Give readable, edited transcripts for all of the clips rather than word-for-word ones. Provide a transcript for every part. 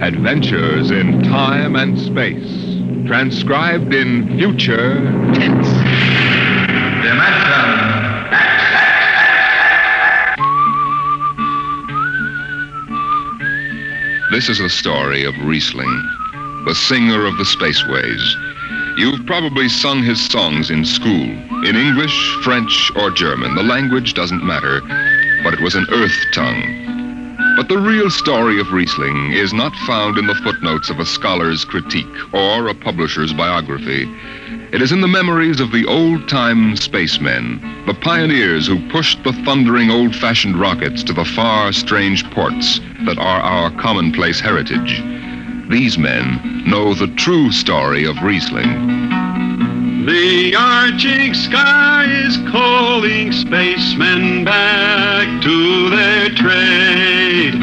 Adventures in time and space, transcribed in future tense. Dimension This is the story of Rhysling, the singer of the spaceways. You've probably sung his songs in school, in English, French, or German. The language doesn't matter, but it was an earth tongue. But the real story of Rhysling is not found in the footnotes of a scholar's critique or a publisher's biography. It is in the memories of the old-time spacemen, the pioneers who pushed the thundering old-fashioned rockets to the far, strange ports that are our commonplace heritage. These men know the true story of Rhysling. The arching sky is calling spacemen back to their trade.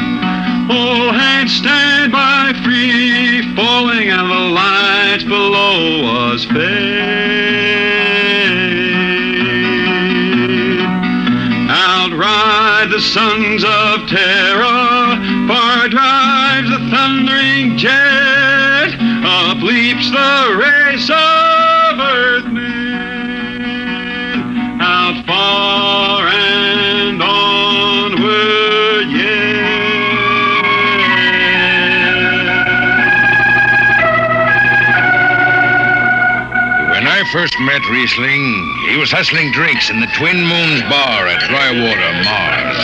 All hands stand by, free falling, and the lights below us fade. Outride the sons of terror, far drives the thundering jet, up leaps the race of earthmen, out far and onward yet. When I first met Rhysling, he was hustling drinks in the Twin Moons bar at Drywater, Mars.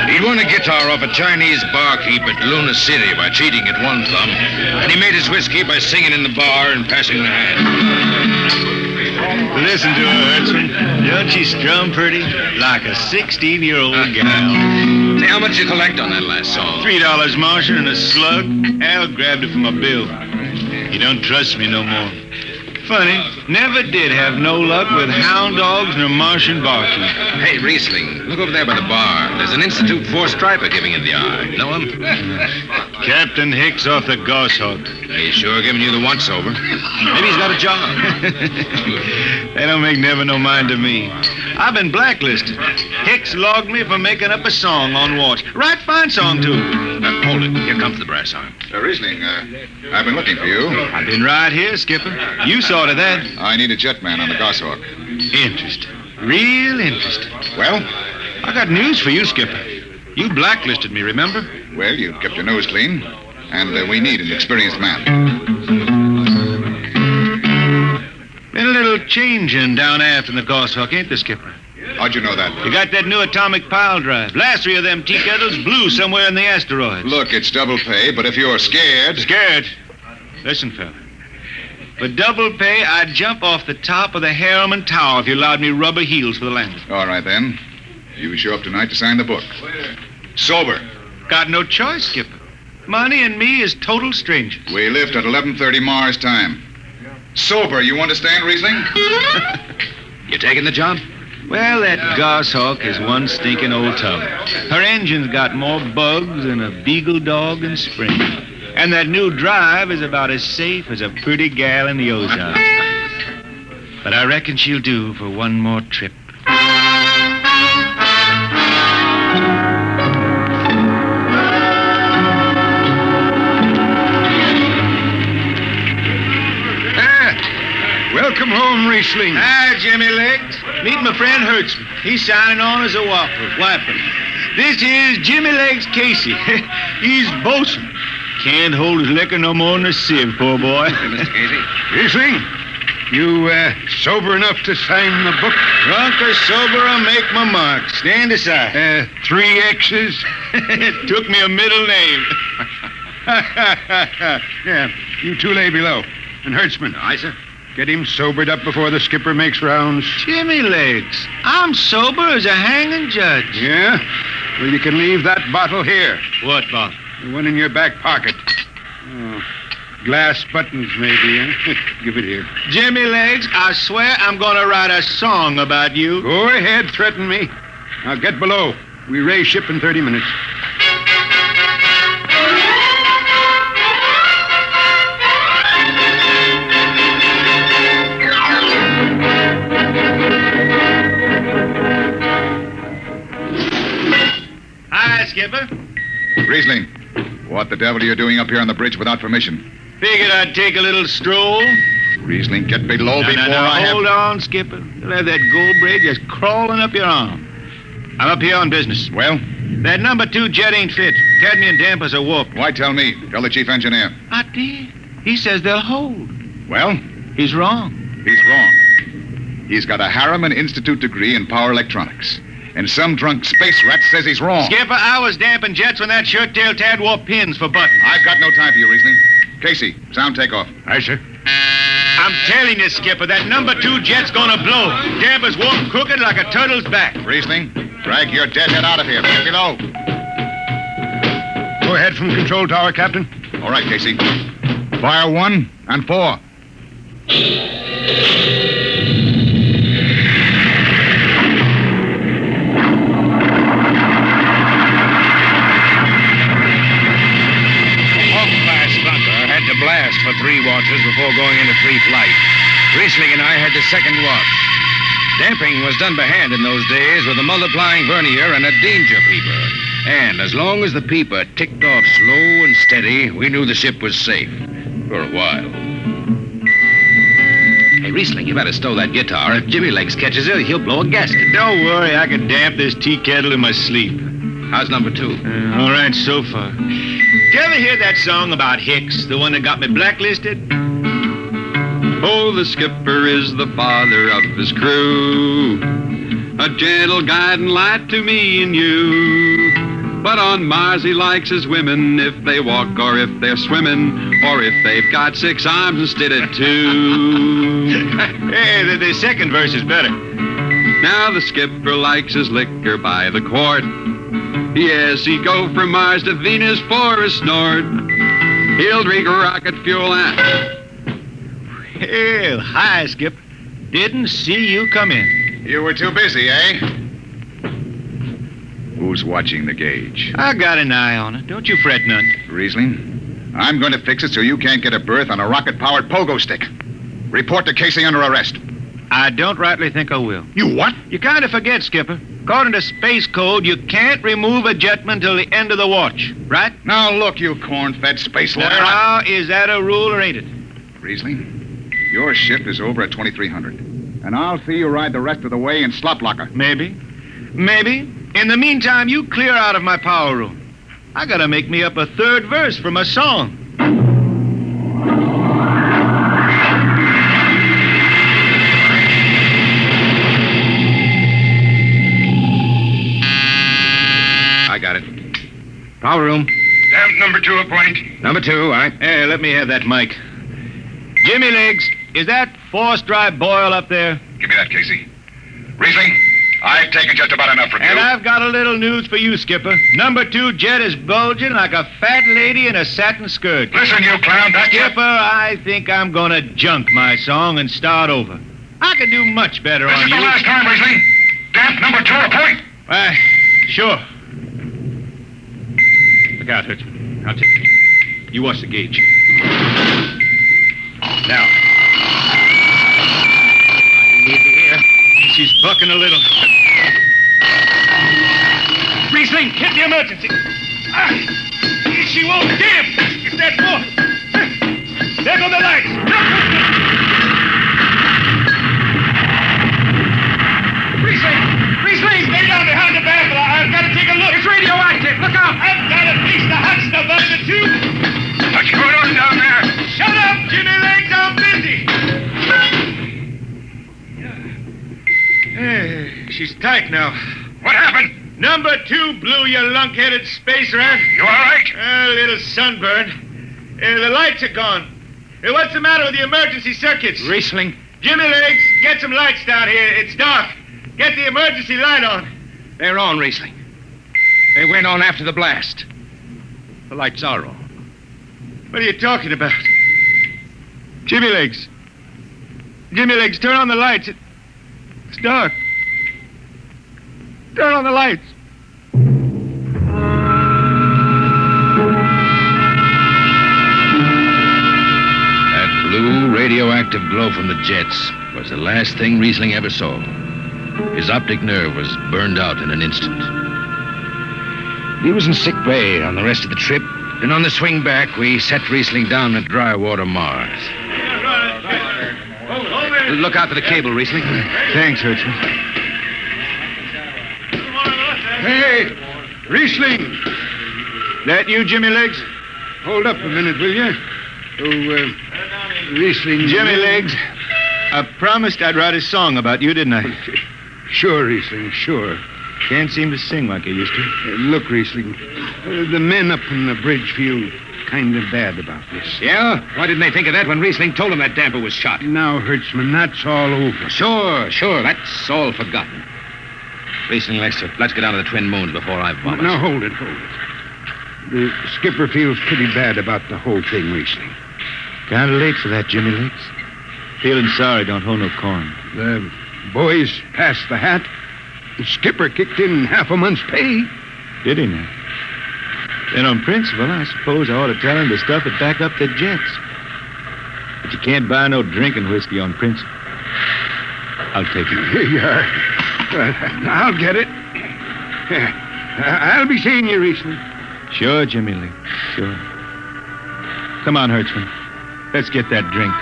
He'd won a guitar off a Chinese barkeep at Luna City by cheating at one thumb, and he made his whiskey by singing in the bar and passing the hat. Listen to her, Hudson. Don't she strum pretty? Like a 16-year-old gal. Say, how much you collect on that last song? $3 Martian and a slug. Al grabbed it from my bill. He don't trust me no more. Funny, never did have no luck with hound dogs nor Martian barkeep. Hey, Rhysling, look over there by the bar. There's an Institute 4 striper giving you the eye. Know him? Captain Hicks off the Goshawk. He's sure giving you the once-over. Maybe he's got a job. They don't make never no mind to me. I've been blacklisted. Hicks logged me for making up a song on watch. Right fine song, too. Hold it. Here comes the brass arm. Rhysling, I've been looking for you. I've been right here, Skipper. You saw to that. I need a jetman on the Goshawk. Interesting. Real interesting. Well? I got news for you, Skipper. You blacklisted me, remember? Well, you kept your nose clean, and we need an experienced man. Been a little changing down aft in the Goshawk, ain't there, Skipper? How'd you know that? You got that new atomic pile drive. Last three of them tea kettles blew somewhere in the asteroids. Look, it's double pay, but if you're scared... Scared? Listen, fella. For double pay, I'd jump off the top of the Harriman Tower if you allowed me rubber heels for the landing. All right, then. You show up tonight to sign the book. Sober. Got no choice, Skipper. Money and me is total strangers. We lift at 11:30 Mars time. Sober, you understand, Rhysling? You taking the job? Well, that Goshawk is one stinking old tub. Her engine's got more bugs than a beagle dog in spring. And that new drive is about as safe as a pretty gal in the ozone. But I reckon she'll do for one more trip. Welcome home, Rhysling. Hi, Jimmy Legs. Meet my friend Hertzman. He's signing on as a wiper. This here's Jimmy Legs Casey. He's bosun. Can't hold his liquor no more than a sieve, poor boy. Mr. Casey. Rhysling, you sober enough to sign the book? Drunk or sober, I'll make my mark. Stand aside. 3 X's? It took me a middle name. Yeah, you two lay below. And Hertzman. Aye, sir. Get him sobered up before the skipper makes rounds. Jimmy Legs, I'm sober as a hanging judge. Yeah? Well, you can leave that bottle here. What bottle? The one in your back pocket. Oh, glass buttons, maybe, huh? Give it here. Jimmy Legs, I swear I'm going to write a song about you. Go ahead, threaten me. Now get below. We raise ship in 30 minutes. Hi, Skipper. Rhysling, What the devil are you doing up here on the bridge without permission? Figured I'd take a little stroll. Rhysling, get below before No, I have... hold on, Skipper. You'll have that gold braid just crawling up your arm. I'm up here on business. Well, That number 2 jet ain't fit. Cadmium dampers are warped. why tell me? Tell the chief engineer. I did. He says they'll hold. Well, He's wrong. he's wrong. He's got a Harriman Institute degree in power electronics. And some drunk space rat says he's wrong. Skipper, I was damping jets when that shirt-tail tad wore pins for buttons. I've got no time for you, Rhysling. Casey, sound takeoff. Aye, sir. I'm telling you, Skipper, that number 2 jet's gonna blow. Dampers warped crooked like a turtle's back. Rhysling, drag your deadhead out of here. Get below. Go ahead from the control tower, Captain. All right, Casey. Fire 1 and 4. Blast for 3 watches before going into free flight. Rhysling and I had the second watch. Damping was done by hand in those days with a multiplying vernier and a danger peeper. And as long as the peeper ticked off slow and steady, we knew the ship was safe. For a while. Hey, Rhysling, you better stow that guitar. If Jimmy Legs catches it, he'll blow a gasket. Don't worry, I can damp this tea kettle in my sleep. How's number 2? All right, so far. Did you ever hear that song about Hicks, the one that got me blacklisted? Oh, the skipper is the father of his crew, a gentle guiding light to me and you. But on Mars he likes his women if they walk or if they're swimming or if they've got 6 arms instead of 2. Hey, the second verse is better. Now the skipper likes his liquor by the quart. Yes, he'd go from Mars to Venus for a snort. He'll drink rocket fuel and... Hell, hi, Skip. Didn't see you come in. You were too busy, eh? Who's watching the gauge? I got an eye on it. Don't you fret none. Rhysling, I'm going to fix it so you can't get a berth on a rocket-powered pogo stick. Report to Casey under arrest. I don't rightly think I will. You what? You kind of forget, Skipper. According to space code, you can't remove a jetman till the end of the watch, right? Now, look, you corn-fed space lawyer. Now, is that a rule or ain't it? Rhysling, your shift is over at 2300. And I'll see you ride the rest of the way in slop locker. Maybe. Maybe. In the meantime, you clear out of my power room. I gotta make me up a 3rd verse for my song. I got it. Power room. Damp number 2 a point. Number 2, all right. Hey, let me have that mic. Jimmy Legs, is that forced dry boil up there? Give me that, Casey. Rhysling, I've taken just about enough from And you. I've got a little news for you, Skipper. Number 2 jet is bulging like a fat lady in a satin skirt. Listen, you clown, that Skipper, I think I'm gonna junk my song and start over. I could do much better This on is the you. last time, Rhysling. Damp number 2 a point. Sure. Look out, Hertzman. I'll take it. You watch the gauge. Now. I need to hear. She's bucking a little. Rhysling, hit the emergency. She won't damp. It's that water. There go the lights. Rhysling, stay down behind the baffle. I've got to take a look. It's radioactive. Look out. I've got to piece the hot stuff out of the tube. What's going on down there? Shut up, Jimmy Legs. I'm busy. Hey, she's tight now. What happened? Number 2 blew, you lunk-headed space rat. You all right? A little sunburn. The lights are gone. What's the matter with the emergency circuits? Rhysling. Jimmy Legs, get some lights down here. It's dark. Get the emergency light on. They're on, Rhysling. They went on after the blast. The lights are on. What are you talking about? Jimmy Legs. Jimmy Legs, turn on the lights. It's dark. Turn on the lights. That blue radioactive glow from the jets was the last thing Rhysling ever saw. His optic nerve was burned out in an instant. He was in sick bay on the rest of the trip, Then on the swing back, we set Rhysling down at dry water Mars. Look out for the cable, Rhysling. Thanks, Hertzman. Hey, Rhysling! That you, Jimmy Legs? Hold up a minute, will you? Oh, Rhysling... Jimmy Legs, I promised I'd write a song about you, didn't I? Sure, Rhysling, sure. Can't seem to sing like I used to. Look, Rhysling, the men up on the bridge feel kind of bad about this. Yeah? Why didn't they think of that when Rhysling told them that damper was shot? Now, Hertzman, that's all over. Sure. That's all forgotten. Rhysling, let's get down to the Twin Moons before I vomit. Now, hold it. The skipper feels pretty bad about the whole thing, Rhysling. Kind of late for that, Jimmy Legs. Feeling sorry don't hold no corn. The boys passed the hat. The skipper kicked in half a month's pay. Did he now? Then on principle, I suppose I ought to tell him to stuff it back up the jets. But you can't buy no drinking whiskey on principle. I'll take it. Here you are. I'll get it. I'll be seeing you, Rhysling. Sure, Jimmy Lee. Sure. Come on, Hertzman. Let's get that drink.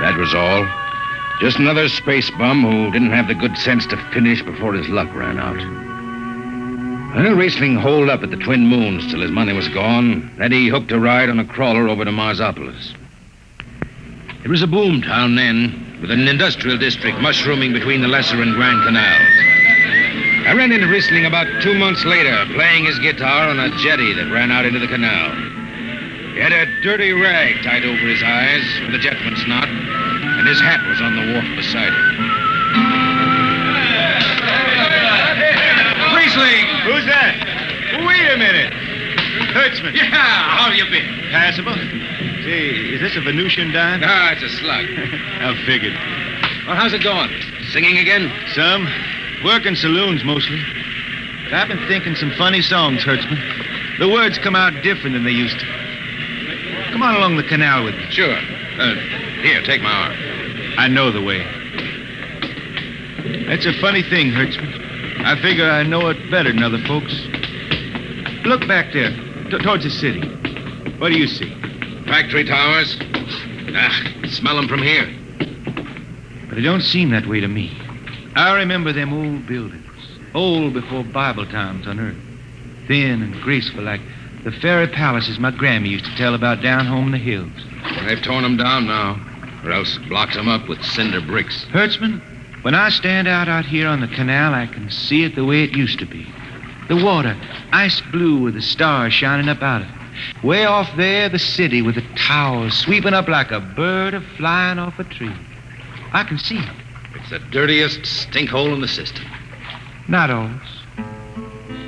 That was all. Just another space bum who didn't have the good sense to finish before his luck ran out. Well, Rhysling holed up at the Twin Moons till his money was gone. Then he hooked a ride on a crawler over to Marsopolis. It was a boom town then, with an industrial district mushrooming between the Lesser and Grand Canals. I ran into Rhysling about 2 months later, playing his guitar on a jetty that ran out into the canal. He had a dirty rag tied over his eyes with a jetman's knot, and his hat was on the wharf beside him. Rhysling! Who's that? Wait a minute. Hertzman. Yeah, how have you been? Passable. Say, is this a Venusian dime? Ah, it's a slug. I figured. Well, how's it going? Singing again? Some. Working saloons mostly. But I've been thinking some funny songs, Hertzman. The words come out different than they used to. Come on along the canal with me. Sure. Here, take my arm. I know the way. That's a funny thing, Hertzman. I figure I know it better than other folks. Look back there, towards the city. What do you see? Factory towers. Smell them from here. But it don't seem that way to me. I remember them old buildings, old before Bible times on earth. Thin and graceful like the fairy palaces my Grammy used to tell about down home in the hills. Well, they've torn them down now, or else blocked them up with cinder bricks. Hertzman, when I stand out here on the canal, I can see it the way it used to be. The water, ice blue with the stars shining up out of it. Way off there, the city with the towers sweeping up like a bird flying off a tree. I can see it. It's the dirtiest stinkhole in the system. Not always.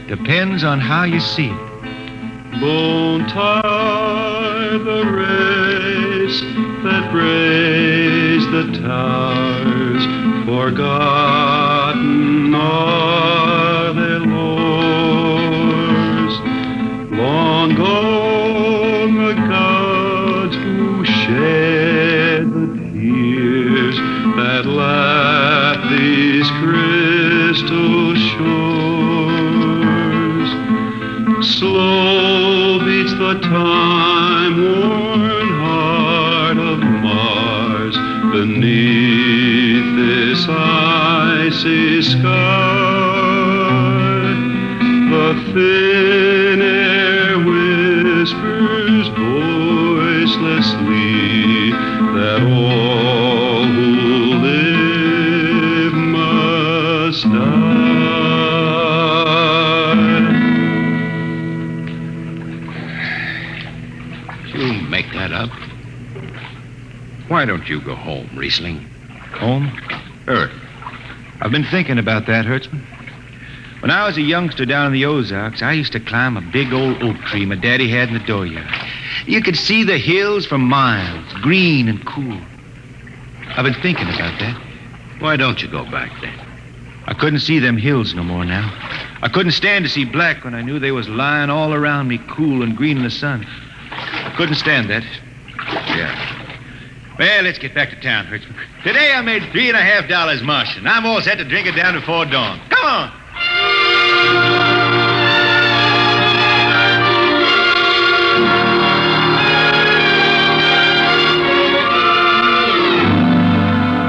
Depends on how you see it. Bone tie the race that raised the towers, forgotten are their lores. Long gone the gods who shed the tears that lap these crystal shores. Slow beats the time-worn heart of Mars beneath this icy sky. The thin air whispers voicelessly that all who live must die. Make that up. Why don't you go home, Rhysling? Home? Earth. I've been thinking about that, Hertzman. When I was a youngster down in the Ozarks, I used to climb a big old oak tree my daddy had in the dooryard. You could see the hills for miles, green and cool. I've been thinking about that. Why don't you go back then? I couldn't see them hills no more now. I couldn't stand to see black when I knew they was lying all around me, cool and green in the sun. I couldn't stand that. Yeah. Well, let's get back to town, Hertzman. Today I made $3.50 mush, and I'm all set to drink it down before dawn. Come on!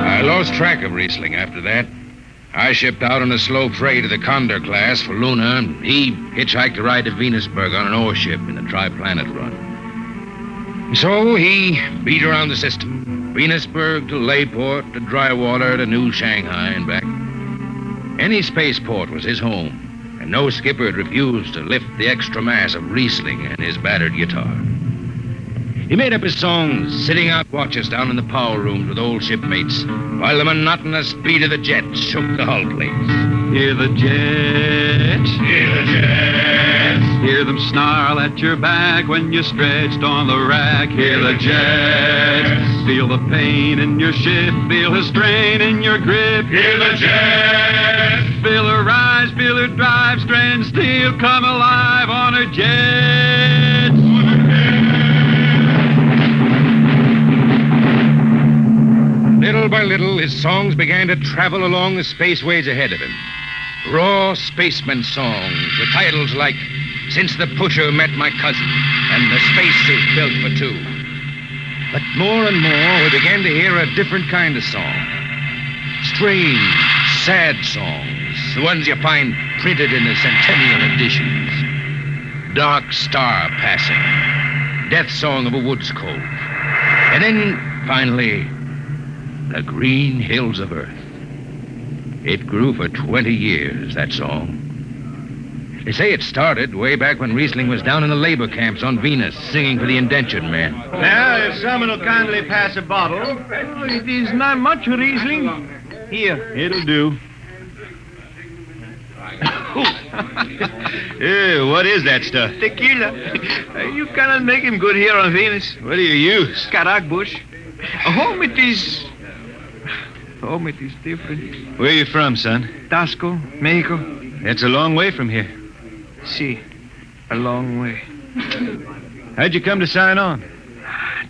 I lost track of Rhysling after that. I shipped out on a slow freight of the Condor class for Luna, and he hitchhiked a ride to Venusburg on an ore ship in the tri-planet run. So he beat around the system. Venusburg to Layport to Drywater to New Shanghai and back. Any spaceport was his home, and no skipper had refused to lift the extra mass of Rhysling and his battered guitar. He made up his songs sitting out watches down in the power rooms with old shipmates while the monotonous beat of the jets shook the hull plates. Hear the jets. Hear the jets. Hear them snarl at your back when you're stretched on the rack. Hear the jets. Feel the pain in your ship. Feel the strain in your grip. Hear the jets. Feel her rise, feel her drive, strand steel come alive on her jets. Little by little, his songs began to travel along the spaceways ahead of him. Raw spaceman songs with titles like Since the Pusher Met My Cousin and The Spacesuit Built for Two. But more and more, we began to hear a different kind of song. Strange, sad songs, the ones you find printed in the centennial editions. Dark Star Passing, Death Song of a Woods Cove. And then, finally, The Green Hills of Earth. It grew for 20 years, that song. They say it started way back when Rhysling was down in the labor camps on Venus, singing for the indentured men. Now, if someone will kindly pass a bottle. Oh, it is not much, Rhysling. Here. It'll do. What is that stuff? Tequila. You cannot make him good here on Venus. What do you use? Carac bush. Home it is different. Where are you from, son? Tasco, Mexico. That's a long way from here. See, a long way. How'd you come to sign on?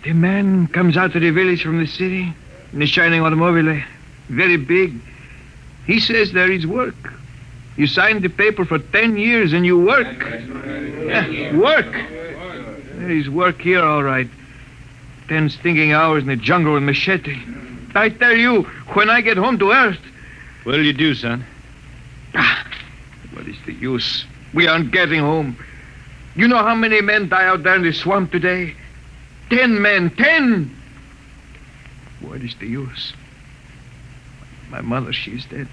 The man comes out to the village from the city in a shining automobile. Very big. He says there is work. You signed the paper for 10 years and you work. Yeah, work. There is work here, all right. 10 stinking hours in the jungle with machete. I tell you, when I get home to Earth... What'll you do, son? What is the use? We aren't getting home. You know how many men die out there in the swamp today? 10 men, 10! What is the use? My mother, she's dead.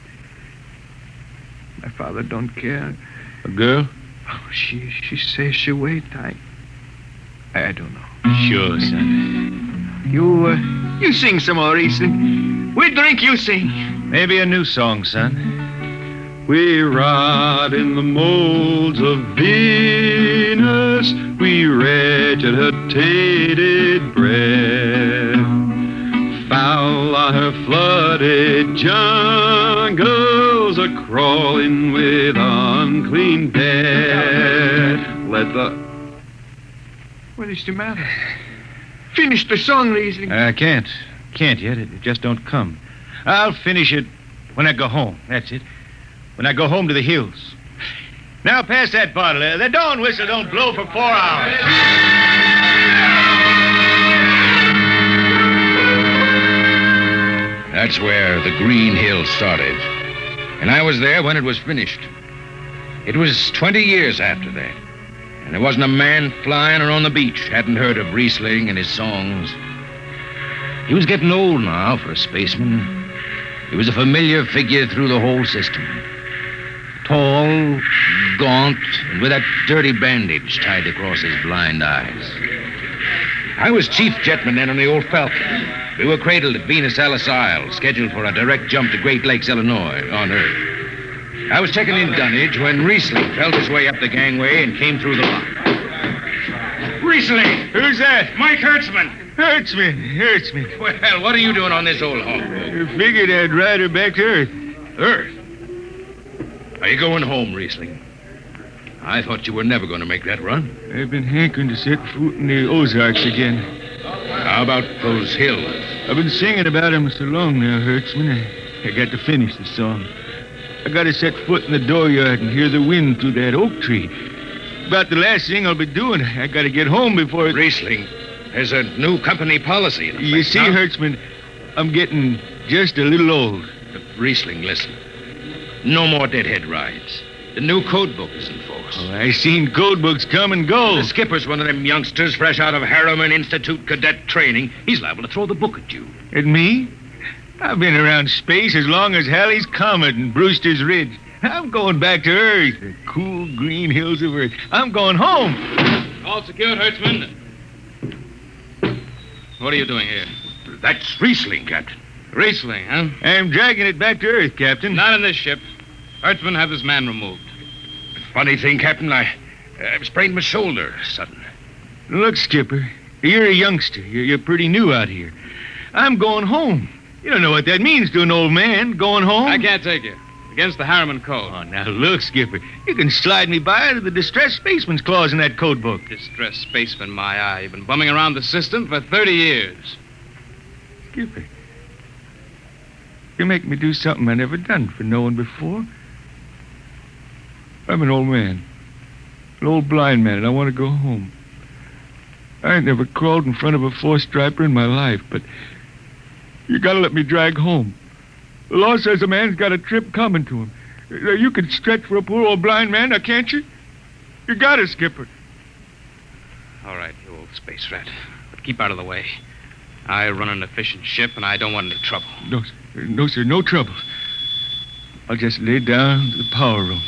My father don't care. A girl? Oh, she says she wait. I don't know. Sure, son. You sing some more, Rhysling. We drink, you sing. Maybe a new song, son. We rot in the molds of Venus. We regurgitated breath. Foul are her flooded jungles, a-crawling with unclean death. What is the matter? Finish the song, Rhysling. I can't. Can't yet. It just don't come. I'll finish it when I go home. That's it. When I go home to the hills. Now pass that bottle. The dawn whistle don't blow for 4 hours. That's where the Green Hills started. And I was there when it was finished. It was 20 years after that. And there wasn't a man flying or on the beach hadn't heard of Rhysling and his songs. He was getting old now for a spaceman. He was a familiar figure through the whole system. Tall, gaunt, and with that dirty bandage tied across his blind eyes. I was chief jetman then on the old Falcon. We were cradled at Venus Alice Isle, scheduled for a direct jump to Great Lakes, Illinois, on Earth. I was checking in dunnage when Rhysling felt his way up the gangway and came through the lock. Rhysling! Who's that? Mike Hertzman! Hertzman. Well, what are you doing on this old hog? I figured I'd ride her back to Earth. Earth? Are you going home, Rhysling? I thought you were never going to make that run. I've been hankering to set foot in the Ozarks again. How about those hills? I've been singing about him so long now, Hertzman. I got to finish the song. I got to set foot in the dooryard and hear the wind through that oak tree. About the last thing I'll be doing. I got to get home before it... Rhysling, there's a new company policy in effect. You see, Hertzman, I'm getting just a little old. But Rhysling, listen. No more deadhead rides. The new code book is in force. Oh, I seen code books come and go. The skipper's one of them youngsters fresh out of Harriman Institute cadet training. He's liable to throw the book at you. At me? I've been around space as long as Halley's Comet and Brewster's Ridge. I'm going back to Earth, the cool green hills of Earth. I'm going home. All secured, Hertzman. What are you doing here? That's Rhysling, Captain. Rhysling, huh? I'm dragging it back to Earth, Captain. Not in this ship. Hertzman, have this man removed. Funny thing, Captain, I've sprained my shoulder sudden. Look, Skipper, you're a youngster. You're pretty new out here. I'm going home. You don't know what that means to an old man, going home. I can't take you. Against the Harriman Code. Oh, now look, Skipper. You can slide me by to the distressed spaceman's clause in that code book. Distressed spaceman, my eye. You've been bumming around the system for 30 years. Skipper, you make me do something I never done for no one before. I'm an old man. An old blind man, and I want to go home. I ain't never crawled in front of a four-striper in my life, but you gotta let me drag home. The law says a man's got a trip coming to him. You can stretch for a poor old blind man, now can't you? You got it, Skipper. All right, you old space rat. But keep out of the way. I run an efficient ship, and I don't want any trouble. No, sir, no trouble. I'll just lay down to the power room.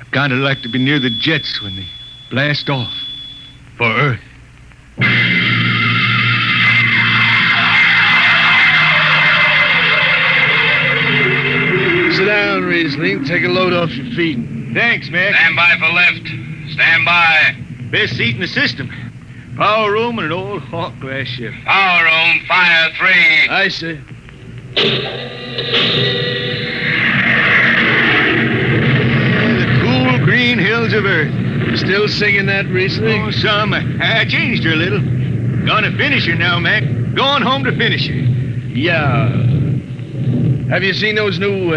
I kind of like to be near the jets when they blast off for Earth. Sit down, Rhysling. Take a load off your feet. Thanks, Mac. Stand by for lift. Stand by. Best seat in the system. Power room and an old Hawk glass ship. Power room, fire 3. I say. The cool green hills of Earth. Still singing that, Rhysling? Oh, some. I changed her a little. Gonna finish her now, Mac. Going home to finish her. Yeah. Have you seen those new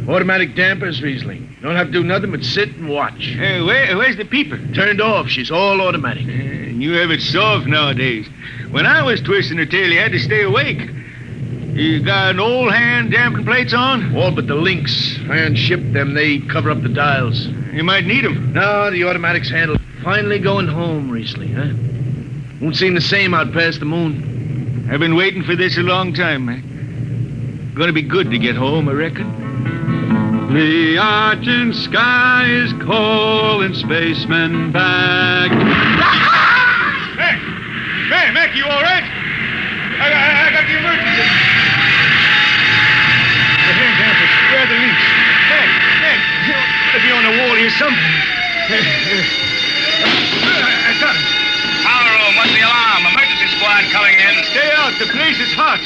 automatic dampers, Rhysling? You don't have to do nothing but sit and watch. Where's the peeper? Turned off. She's all automatic. And you have it soft nowadays. When I was twisting her tail, you had to stay awake. You got an old hand damping plates on? All but the links. Iron shipped them. They cover up the dials. You might need them. No, the automatics handle. Finally going home, Rhysling, huh? Won't seem the same out past the moon. I've been waiting for this a long time, Mac. Gonna be good to get home, I reckon. The argent sky is calling spacemen back. Hey, Mac, you all right? I got the emergency. The hand dampers. Where are the links? Mac, you gotta be on the wall here somewhere. I got him. Power room, what's the alarm? Emergency squad coming in. Stay out. The place is hot.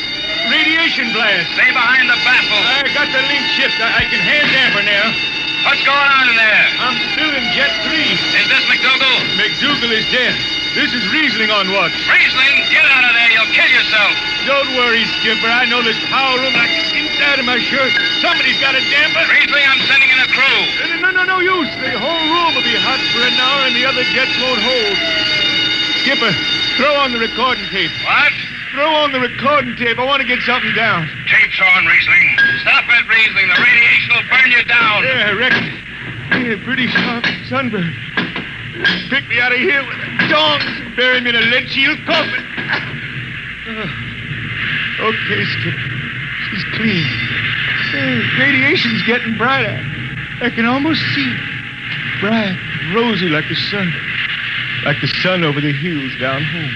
Radiation blast. Stay behind the baffle. I got the link shift. I can hand damper now. What's going on in there? I'm still in Jet 3. Is this McDougal? McDougal is dead. This is Rhysling on watch. Rhysling, get out of there. You'll kill yourself. Don't worry, Skipper. I know this power room like the inside of my shirt. Somebody's got a damper. Rhysling, I'm sending in a crew. No use. The whole room will be hot for an hour and the other jets won't hold. Skipper, throw on the recording tape. What? Throw on the recording tape. I want to get something down. Tape's on, Rhysling. Stop it, Rhysling. The radiation will burn you down. Yeah, I reckon. Yeah, pretty sharp sunburn. Pick me out of here with the tongs and bury me in a lead shield coffin. Okay, Skipper. She's clean. Radiation's getting brighter. I can almost see it. Bright, rosy like the sun. Like the sun over the hills down home.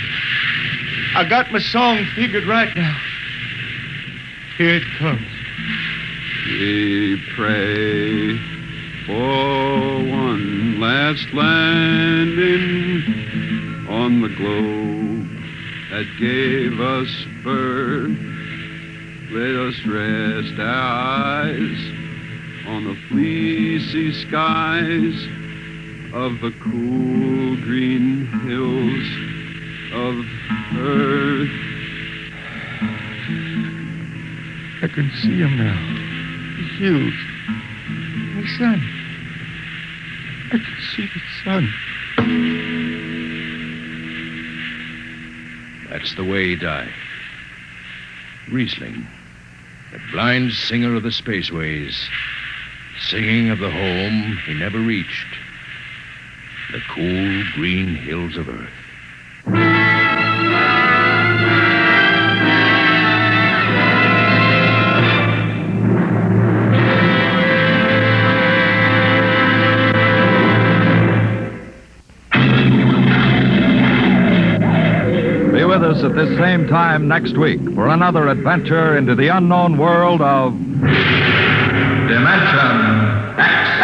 I got my song figured right now. Here it comes. We pray for one last landing on the globe that gave us birth. Let us rest our eyes on the fleecy skies of the cool green hills of Earth. I can see him now. He's huge. The sun. I can see the sun. That's the way he died. Rhysling, the blind singer of the spaceways, singing of the home he never reached, the cool green hills of Earth. Be with us at this same time next week for another adventure into the unknown world of Dimension X.